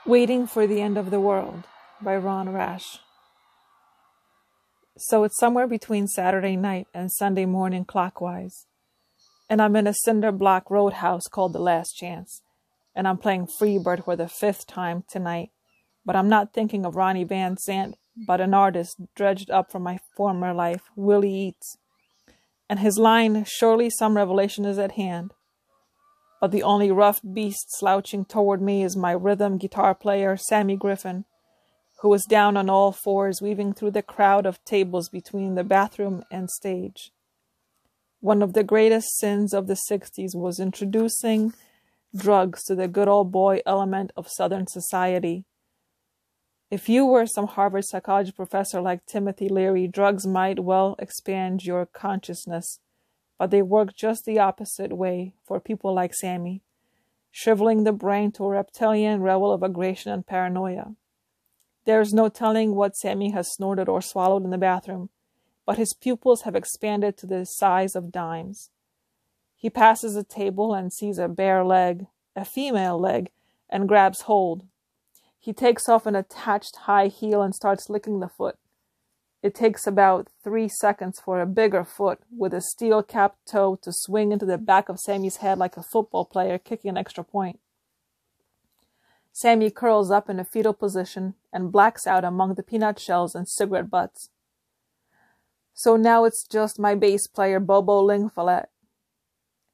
Waiting for the End of the World by Rash. So it's somewhere between Saturday night and Sunday morning clockwise. And I'm in a cinder block roadhouse called The Last Chance. And I'm playing Freebird for the 5th time tonight. But I'm not thinking of Ronnie Van Zant, but an artist dredged up from my former life, Willie Eats. And his line, surely some revelation is at hand. But the only rough beast slouching toward me is my rhythm guitar player, Sammy Griffin, who is down on all fours, weaving through the crowd of tables between the bathroom and stage. One of the greatest sins of the 60s was introducing drugs to the good old boy element of Southern society. If you were some Harvard psychology professor like Timothy Leary, drugs might well expand your consciousness, but they work just the opposite way for people like Sammy, shriveling the brain to a reptilian revel of aggression and paranoia. There's no telling what Sammy has snorted or swallowed in the bathroom, but his pupils have expanded to the size of dimes. He passes a table and sees a bare leg, a female leg, and grabs hold. He takes off an attached high heel and starts licking the foot. It takes about 3 seconds for a bigger foot with a steel-capped toe to swing into the back of Sammy's head like a football player kicking an extra point. Sammy curls up in a fetal position and blacks out among the peanut shells and cigarette butts. So now it's just my bass player Bobo Lingfollett,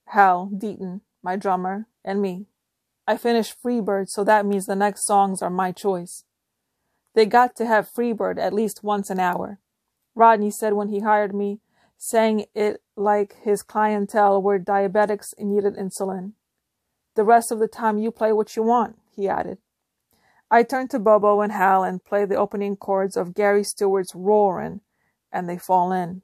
Hal Deaton, my drummer, and me. I finished Freebird, so that means the next songs are my choice. They got to have Freebird at least once an hour. Rodney said when he hired me, saying it like his clientele were diabetics and needed insulin. The rest of the time you play what you want, he added. I turn to Bobo and Hal and play the opening chords of Gary Stewart's Roarin', and they fall in.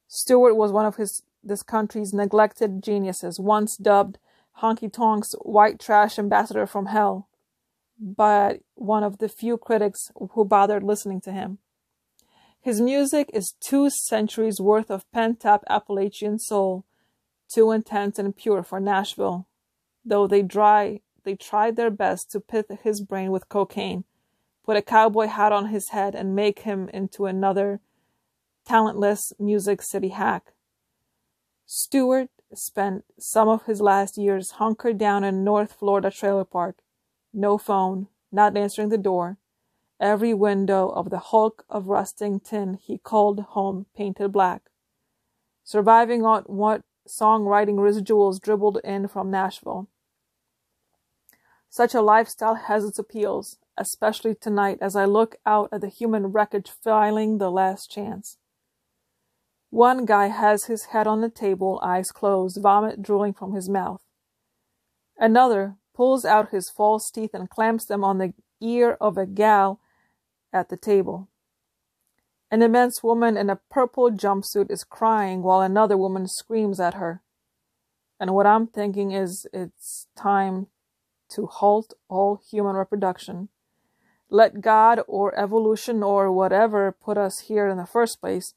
Stewart was one of this country's neglected geniuses, once dubbed Honky Tonk's white trash ambassador from hell, but one of the few critics who bothered listening to him. His music is 2 centuries worth of pent-up Appalachian soul, too intense and pure for Nashville, though they tried their best to pit his brain with cocaine, put a cowboy hat on his head, and make him into another talentless Music City hack. Stewart spent some of his last years hunkered down in North Florida trailer park. No phone, not answering the door. Every window of the hulk of rusting tin he called home painted black. Surviving on what songwriting residuals dribbled in from Nashville. Such a lifestyle has its appeals, especially tonight as I look out at the human wreckage filling The Last Chance. One guy has his head on the table, eyes closed, vomit drooling from his mouth. Another pulls out his false teeth and clamps them on the ear of a gal at the table. An immense woman in a purple jumpsuit is crying while another woman screams at her. And what I'm thinking is it's time to halt all human reproduction. Let God or evolution or whatever put us here in the first place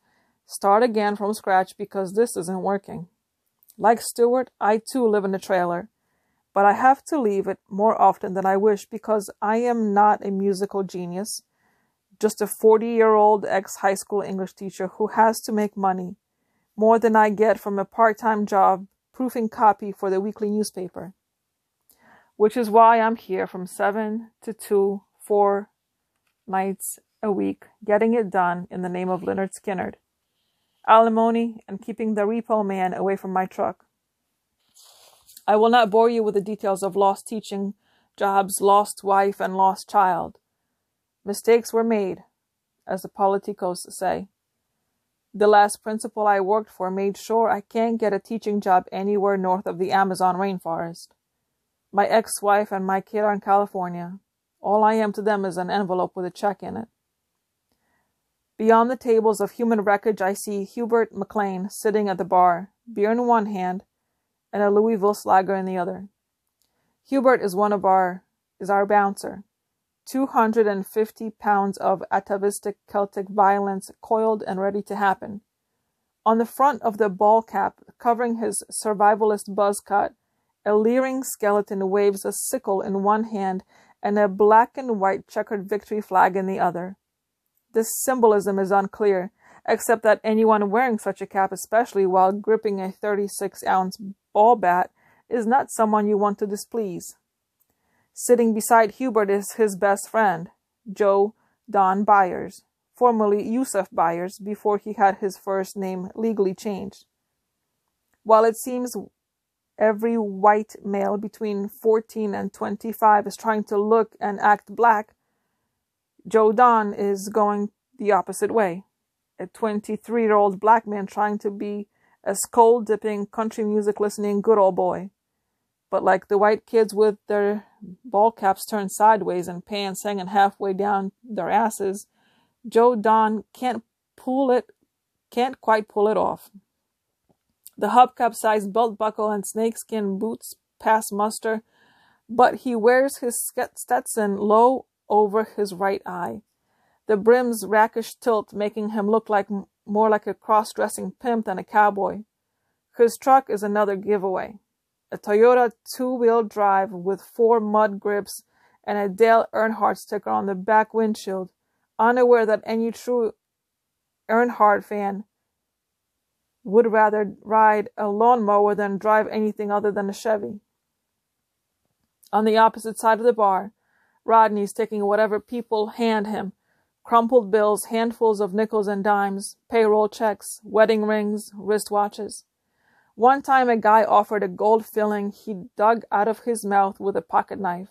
start again from scratch because this isn't working. Like Stewart, I too live in a trailer, but I have to leave it more often than I wish because I am not a musical genius, just a 40-year-old ex-high school English teacher who has to make money, more than I get from a part-time job proofing copy for the weekly newspaper. Which is why I'm here from 7 to 2, 4 nights a week, getting it done in the name of Lynyrd Skynyrd. Alimony and keeping the repo man away from my truck. I will not bore you with the details of lost teaching jobs, lost wife, and lost child. Mistakes were made, as the politicos say. The last principal I worked for made sure I can't get a teaching job anywhere north of the Amazon rainforest. My ex-wife and my kid are in California. All I am to them is an envelope with a check in it. Beyond the tables of human wreckage, I see Hubert McLean sitting at the bar, beer in one hand and a Louisville Slugger in the other. Hubert is our bouncer. 250 pounds of atavistic Celtic violence coiled and ready to happen. On the front of the ball cap, covering his survivalist buzz cut, A leering skeleton waves a sickle in one hand and a black and white checkered victory flag in the other. This symbolism is unclear, except that anyone wearing such a cap, especially while gripping a 36-ounce ball bat, is not someone you want to displease. Sitting beside Hubert is his best friend, Joe Don Byers, formerly Yusuf Byers, before he had his first name legally changed. While it seems every white male between 14 and 25 is trying to look and act black, Joe Don is going the opposite way. A 23-year-old black man trying to be a skull-dipping, country music-listening good old boy. But like the white kids with their ball caps turned sideways and pants hanging halfway down their asses, Joe Don can't quite pull it off. The hubcap-sized belt buckle and snakeskin boots pass muster, but he wears his Stetson low over his right eye, the brim's rakish tilt making him look more like a cross-dressing pimp than a cowboy. His truck is another giveaway. A Toyota two-wheel drive with 4 mud grips and a Dale Earnhardt sticker on the back windshield, unaware that any true Earnhardt fan would rather ride a lawnmower than drive anything other than a Chevy. On the opposite side of the bar, Rodney's taking whatever people hand him, crumpled bills, handfuls of nickels and dimes, payroll checks, wedding rings, wristwatches. One time a guy offered a gold filling he dug out of his mouth with a pocket knife.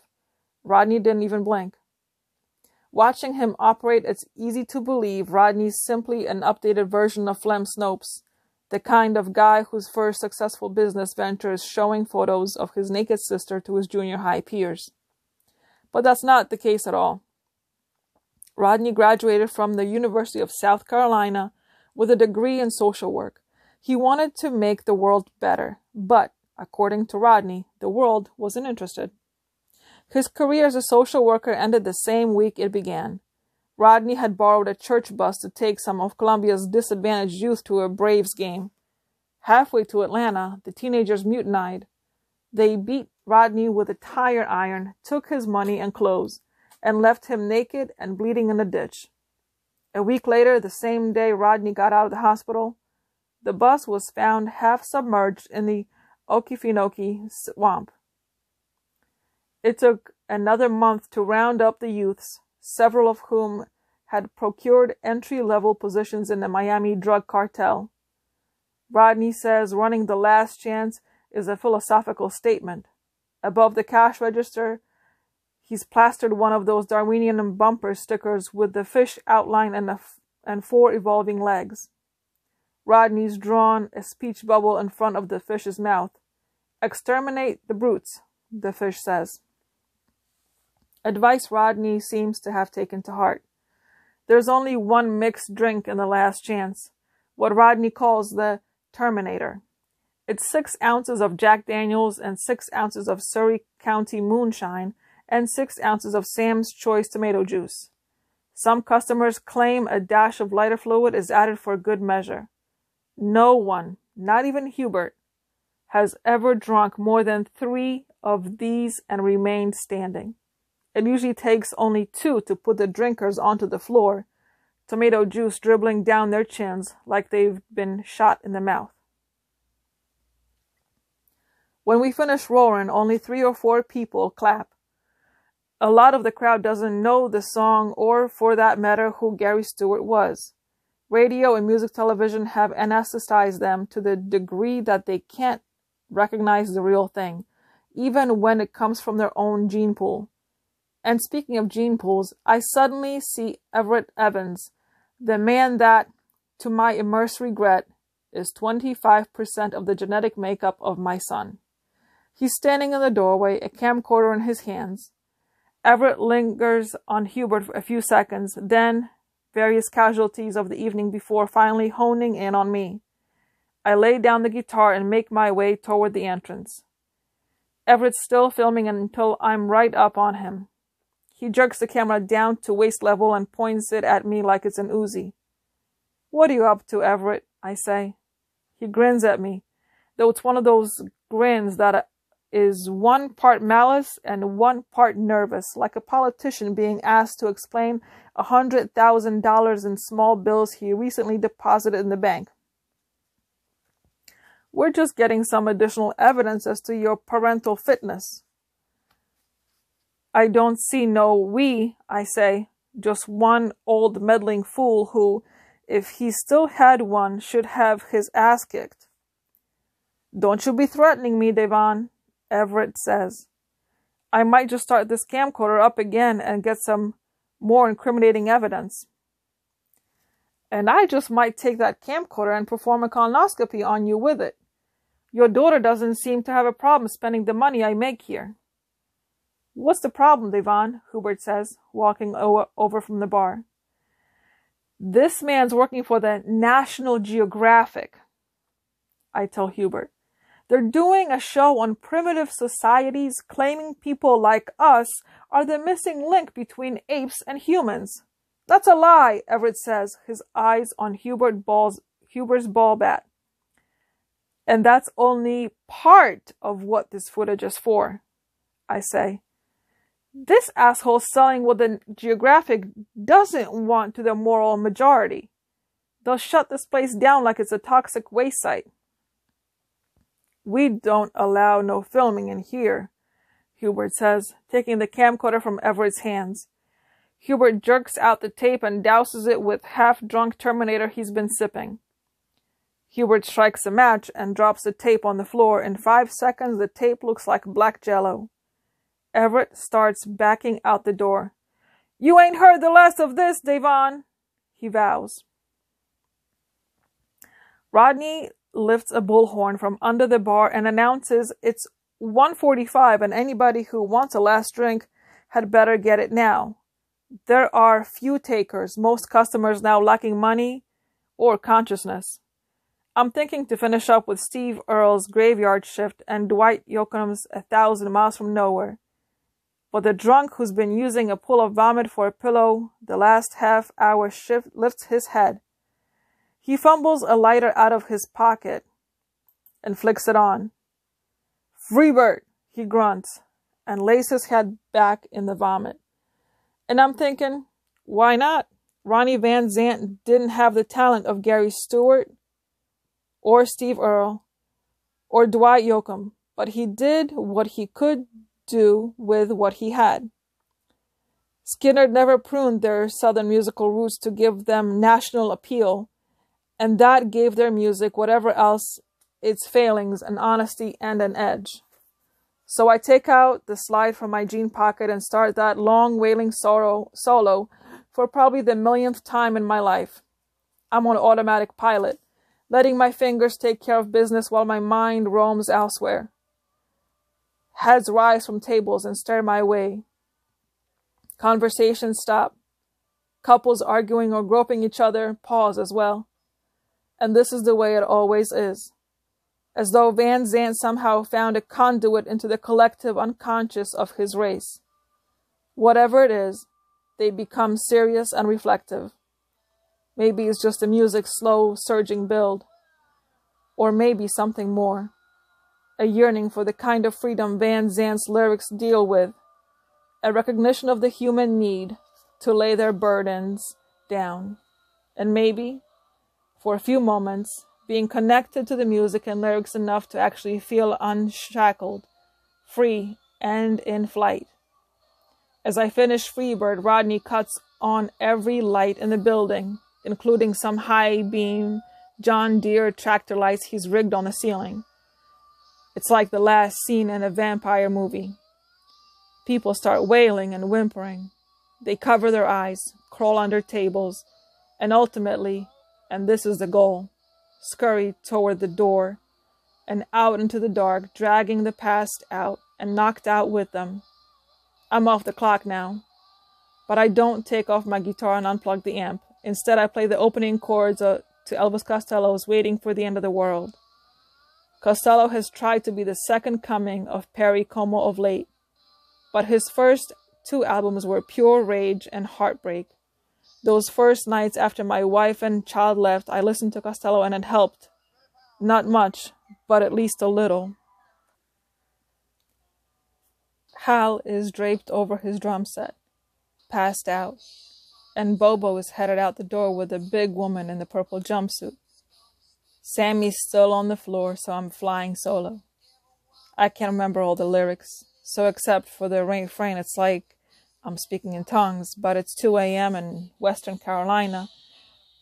Rodney didn't even blink. Watching him operate, it's easy to believe Rodney's simply an updated version of Flem Snopes, the kind of guy whose first successful business venture is showing photos of his naked sister to his junior high peers. But that's not the case at all. Rodney graduated from the University of South Carolina with a degree in social work. He wanted to make the world better, but, according to Rodney, the world wasn't interested. His career as a social worker ended the same week it began. Rodney had borrowed a church bus to take some of Columbia's disadvantaged youth to a Braves game. Halfway to Atlanta, the teenagers mutinied. They beat Rodney with a tire iron, took his money and clothes, and left him naked and bleeding in a ditch. A week later, the same day Rodney got out of the hospital, the bus was found half submerged in the Okefenokee swamp. It took another month to round up the youths, several of whom had procured entry-level positions in the Miami drug cartel. Rodney says running the last chance is a philosophical statement. Above the cash register, he's plastered one of those Darwinian bumper stickers with the fish outline and 4 evolving legs. Rodney's drawn a speech bubble in front of the fish's mouth. "Exterminate the brutes," the fish says. Advice Rodney seems to have taken to heart. There's only one mixed drink in the last chance, what Rodney calls the Terminator. It's 6 ounces of Jack Daniels and 6 ounces of Surrey County moonshine and 6 ounces of Sam's Choice tomato juice. Some customers claim a dash of lighter fluid is added for good measure. No one, not even Hubert, has ever drunk more than 3 of these and remained standing. It usually takes only 2 to put the drinkers onto the floor, tomato juice dribbling down their chins like they've been shot in the mouth. When we finish roaring, only 3 or 4 people clap. A lot of the crowd doesn't know the song or, for that matter, who Gary Stewart was. Radio and music television have anesthetized them to the degree that they can't recognize the real thing, even when it comes from their own gene pool. And speaking of gene pools, I suddenly see Everett Evans, the man that, to my immense regret, is 25% of the genetic makeup of my son. He's standing in the doorway, a camcorder in his hands. Everett lingers on Hubert for a few seconds, then various casualties of the evening before finally honing in on me. I lay down the guitar and make my way toward the entrance. Everett's still filming until I'm right up on him. He jerks the camera down to waist level and points it at me like it's an Uzi. "What are you up to, Everett?" I say. He grins at me, though it's one of those grins that is one part malice and one part nervous, like a politician being asked to explain $100,000 in small bills he recently deposited in the bank. We're just getting some additional evidence as to your parental fitness. I don't see no we, I say, just one old meddling fool who, if he still had one, should have his ass kicked. Don't you be threatening me, Devon, Everett says. I might just start this camcorder up again and get some more incriminating evidence. And I just might take that camcorder and perform a colonoscopy on you with it. Your daughter doesn't seem to have a problem spending the money I make here. What's the problem, Devon? Hubert says, walking over from the bar. This man's working for the National Geographic, I tell Hubert. They're doing a show on primitive societies, claiming people like us are the missing link between apes and humans. That's a lie, Everett says, his eyes on Hubert's ball bat. And that's only part of what this footage is for, I say. This asshole selling what the Geographic doesn't want to the moral majority. They'll shut this place down like it's a toxic waste site. We don't allow no filming in here, Hubert says, taking the camcorder from Everett's hands. Hubert jerks out the tape and douses it with half-drunk Terminator he's been sipping. Hubert strikes a match and drops the tape on the floor. In 5 seconds, the tape looks like black jello. Everett starts backing out the door. You ain't heard the last of this, Devon, he vows. Rodney lifts a bullhorn from under the bar and announces it's 1:45 and anybody who wants a last drink had better get it now. There are few takers, most customers now lacking money or consciousness. I'm thinking to finish up with Steve Earle's Graveyard Shift and Dwight Yoakam's 1,000 Miles from Nowhere. But the drunk who's been using a pool of vomit for a pillow the last half-hour shift lifts his head. He fumbles a lighter out of his pocket and flicks it on. Freebird, he grunts and lays his head back in the vomit. And I'm thinking, why not? Ronnie Van Zant didn't have the talent of Gary Stewart or Steve Earle or Dwight Yoakam, but he did what he could do with what he had. Skinner never pruned their southern musical roots to give them national appeal, and that gave their music, whatever else, its failings, an honesty and an edge. So I take out the slide from my jean pocket and start that long wailing solo for probably the millionth time in my life. I'm on automatic pilot, letting my fingers take care of business while my mind roams elsewhere. Heads rise from tables and stare my way. Conversations stop. Couples arguing or groping each other pause as well. And this is the way it always is. As though Van Zant somehow found a conduit into the collective unconscious of his race. Whatever it is, they become serious and reflective. Maybe it's just the music's slow, surging build. Or maybe something more. A yearning for the kind of freedom Van Zant's lyrics deal with. A recognition of the human need to lay their burdens down. And maybe, for a few moments, being connected to the music and lyrics enough to actually feel unshackled, free, and in flight. As I finish Freebird, Rodney cuts on every light in the building, including some high-beam John Deere tractor lights he's rigged on the ceiling. It's like the last scene in a vampire movie. People start wailing and whimpering. They cover their eyes, crawl under tables, and ultimately, and this is the goal, scurry toward the door and out into the dark, dragging the past out and knocked out with them. I'm off the clock now, but I don't take off my guitar and unplug the amp. Instead, I play the opening chords to Elvis Costello's Waiting for the End of the World. Costello has tried to be the second coming of Perry Como of late, but his first 2 albums were pure rage and heartbreak. Those first nights after my wife and child left, I listened to Costello and it helped. Not much, but at least a little. Hal is draped over his drum set, passed out, and Bobo is headed out the door with a big woman in the purple jumpsuit. Sammy's still on the floor, so I'm flying solo. I can't remember all the lyrics, so except for the refrain, it's like I'm speaking in tongues, but it's 2 a.m. in Western Carolina,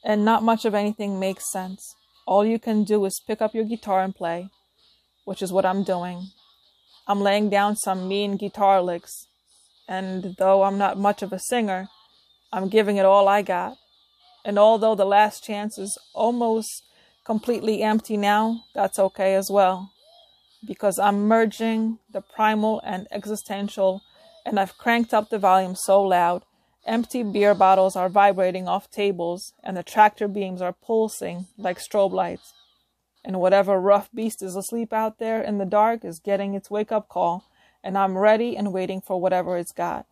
and not much of anything makes sense. All you can do is pick up your guitar and play, which is what I'm doing. I'm laying down some mean guitar licks, and though I'm not much of a singer, I'm giving it all I got. And although the last chance is almost completely empty now, that's okay as well, because I'm merging the primal and existential, and I've cranked up the volume so loud, empty beer bottles are vibrating off tables, and the tractor beams are pulsing like strobe lights. And whatever rough beast is asleep out there in the dark is getting its wake-up call, and I'm ready and waiting for whatever it's got.